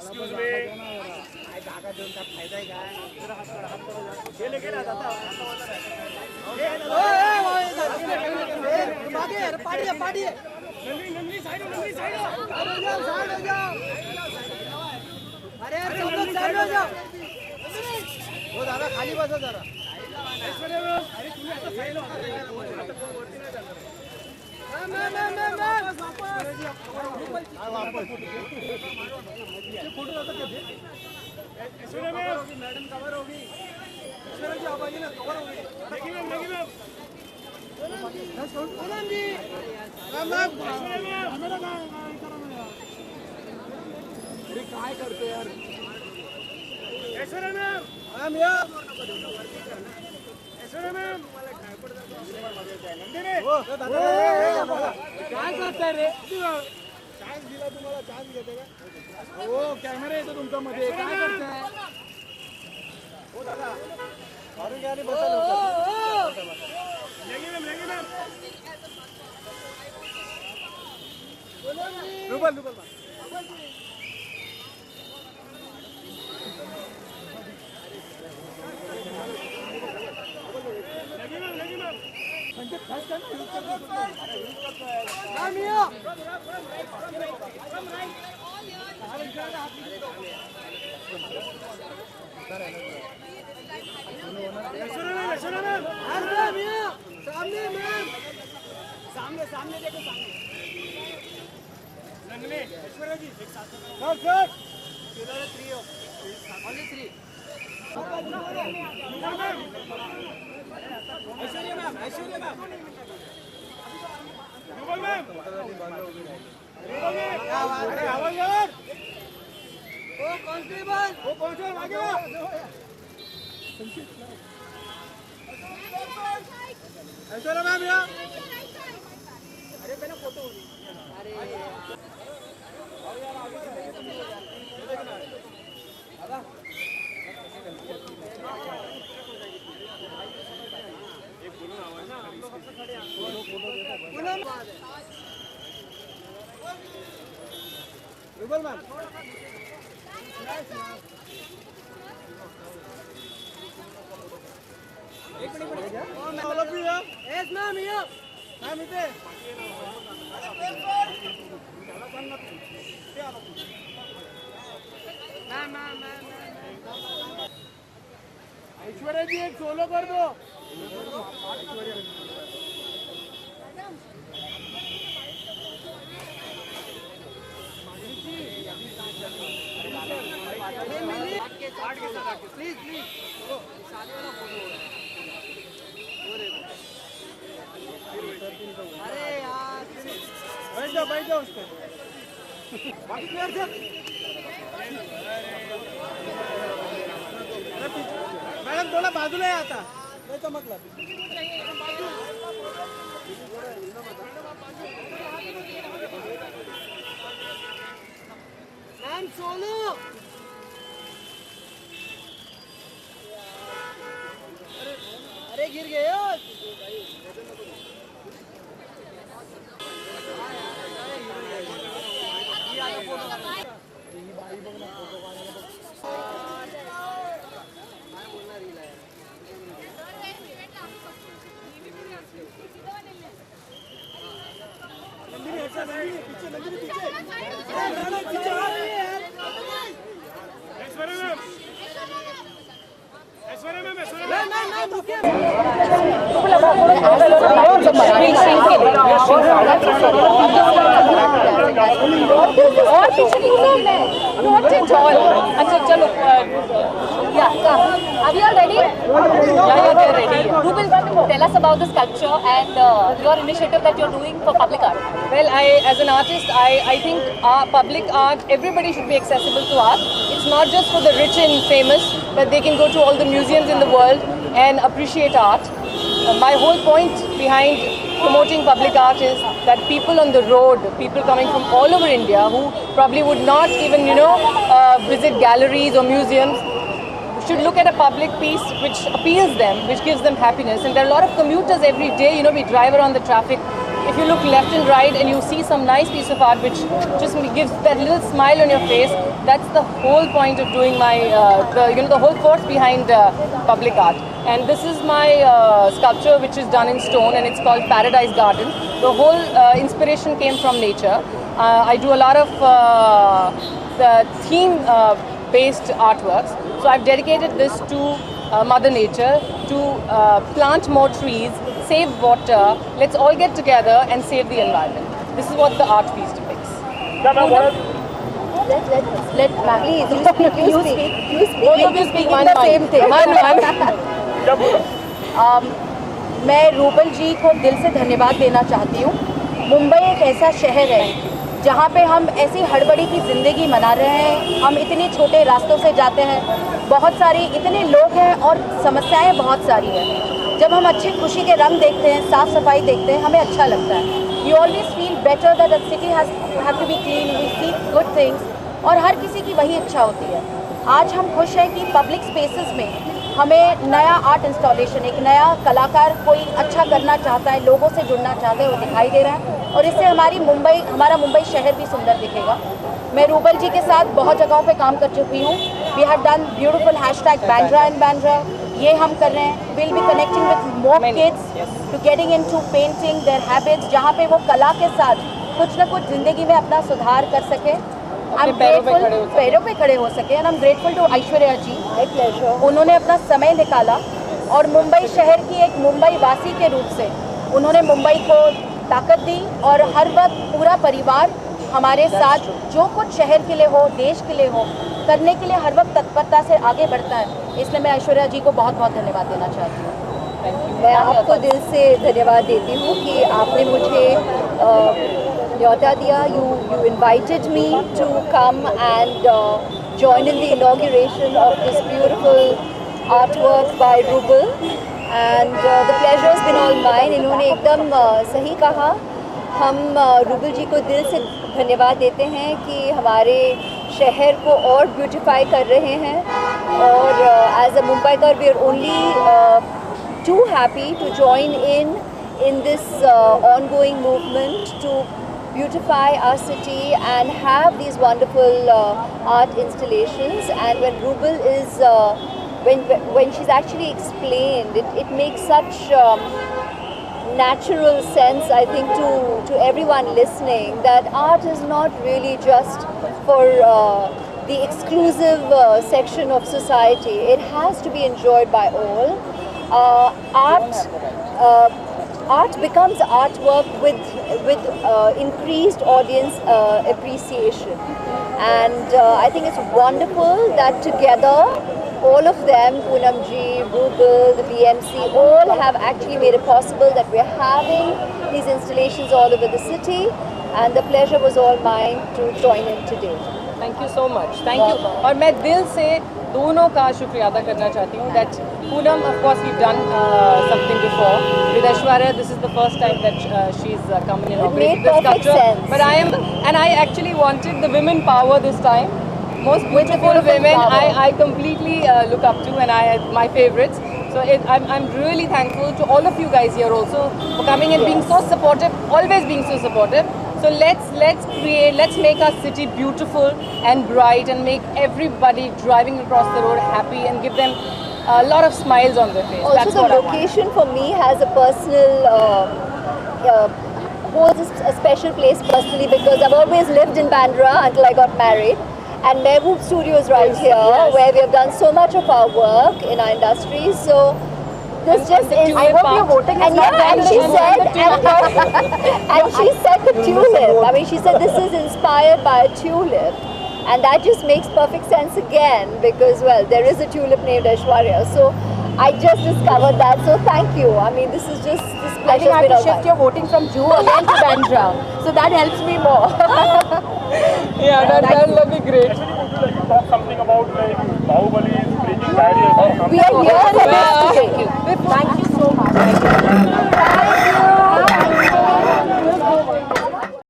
Excuse me काय जागा देऊन काय फायदा आहे काय गेले गेले आता मागे पाडी पाडी नंदी साइड हो जाओ अरे सब लोग साइड हो जाओ हो दादा खाली बसा जरा अरे तुम्ही आता साइड हो आता कोण वरती नाही जाणार फोटो जाता मैडम कवर होगी जी आप आइए ना कवर होगी काय करते यार मैम काय करताय रे चान्स दिला तुम्हाला चान्स घेते का हो कॅमेरा येतो तुमच्या मध्ये काय करताय हो दादा मारून घ्या आणि रुबल रुबल सामने सामने देखो सामने ऐश्वर्या जी एक साथ ओनली 3 ऐश्वर्या मैम क्या बात है आवाज यार ओ कांस्टेबल आगे ऐश्वर्या मैम या अरे पहले फोटो अरे रुबल मैम एक minute all of you yes ma'am here ma'am इथे ऐश्वर्या जी एक सोलो कर दो प्लीज अरे यार बैठ जाओ उस पे बाकी क्लियर सर मैडम थोड़ा बाजूला है आता नहीं तो मतलब मैम सोनू अरे गिर गए हो अच्छा चलो are you all ready? Yeah, they're ready. Who will tell us about the sculpture and your initiative that you're doing for public art? Well, as an artist, I think public art, everybody should be accessible to art. It's not just for the rich and famous, but they can go to all the museums in the world and appreciate art. My whole point behind promoting public art is that people on the road, people coming from all over India who probably would not even, visit galleries or museums, should look at a public piece which appeals them, which gives them happiness. And there are a lot of commuters every day, we drive around the traffic if you look left and right and you see some nice piece of art which just gives that little smile on your face, that's the whole point of doing my, the whole force behind public art. And this is my sculpture which is done in stone and it's called Paradise Garden. The whole inspiration came from nature. I do a lot of theme-based artworks. So I've dedicated this to Mother Nature, to plant more trees, save water. Let's all get together and save the environment. This is what the art piece depicts. Let please, you speak. Both of you speak in the same thing. मैं rouble जी को दिल से धन्यवाद देना चाहती हूँ। मुंबई एक ऐसा शहर है जहाँ पे हम ऐसी हड़बड़ी की ज़िंदगी मना रहे हैं, हम इतने छोटे रास्तों से जाते हैं, बहुत सारी इतने लोग हैं और समस्याएं बहुत सारी हैं। जब हम अच्छी खुशी के रंग देखते हैं, साफ़ सफाई देखते हैं, हमें अच्छा लगता है। You always feel better that the city have to be clean, we see good things और हर किसी की वही इच्छा होती है। आज हम खुश हैं कि पब्लिक स्पेसेस में हमें नया आर्ट इंस्टॉलेशन, एक नया कलाकार कोई अच्छा करना चाहता है, लोगों से जुड़ना चाहता है, वो दिखाई दे रहा है और इससे हमारा मुंबई शहर भी सुंदर दिखेगा। मैं रूबल जी के साथ बहुत जगहों पे काम कर चुकी हूँ। We have done beautiful hashtag Bandra and Bandra, ये हम कर रहे हैं। Will be connecting with more kids to getting into painting their habits, जहाँ पे वो कला के साथ कुछ ना कुछ ज़िंदगी में अपना सुधार कर सके, पैरों पे खड़े हो सके। And I am grateful to Aishwarya ji, उन्होंने अपना समय निकाला और मुंबई शहर की एक मुंबई वासी के रूप से उन्होंने मुंबई को ताकत दी और हर वक्त पूरा परिवार हमारे साथ जो कुछ शहर के लिए हो, देश के लिए हो, करने के लिए हर वक्त तत्परता से आगे बढ़ता है। इसलिए मैं ऐश्वर्या जी को बहुत बहुत धन्यवाद देना चाहती हूँ। मैं आपको दिल से धन्यवाद देती हूँ कि आपने मुझे न्योता दिया। You invited me to come and join in the inauguration of this beautiful artwork by Rubal, and the pleasure has been all mine. इन्होंने एकदम सही कहा। हम रूबल जी को दिल से धन्यवाद देते हैं कि हमारे शहर को और ब्यूटिफाई कर रहे हैं और as a Mumbaikar we are only too happy to join in this ongoing movement to beautify our city and have these wonderful art installations. And when Rubal is when she's actually explained, it makes such natural sense, I think, to everyone listening, that art is not really just for the exclusive section of society. It has to be enjoyed by all. Art becomes artwork with increased audience appreciation, and I think it's wonderful that together all of them, Poonam ji, Rubal, the BMC, all have actually made it possible that we're having these installations all over the city, and the pleasure was all mine to join in today. Thank you so much. Thank you. और मैं दिल से दोनों का शुक्रिया अदा करना चाहती हूँ. That Poonam, of course, we've done something before with Aishwarya. This is the first time that she's come and inaugurated this sculpture. Sense. But I actually wanted the women power this time. Most beautiful women I completely look up to, and my favorites. So I'm really thankful to all of you guys here also for coming and being so supportive, always being so supportive. So let's make our city beautiful and bright and make everybody driving across the road happy and give them a lot of smiles on their face. Also, That's the what location for me has a personal, holds a special place personally, because I've always lived in Bandra until I got married. And Mehboob Studios right here, where we have done so much of our work in our industry. So this just is. I hope you're voting. And she said the tulip. I mean, she said this is inspired by a tulip, and that just makes perfect sense again, because well, there is a tulip named Aishwarya. So I just discovered that. So thank you. I mean, this I pleasure think I has have been to shift all your voting from Juhu again to Bandra. So that helps me more. Yeah, that'll be great. Would you like to talk something about like Bahubali is breaking barriers or something? We are here for this today. Thank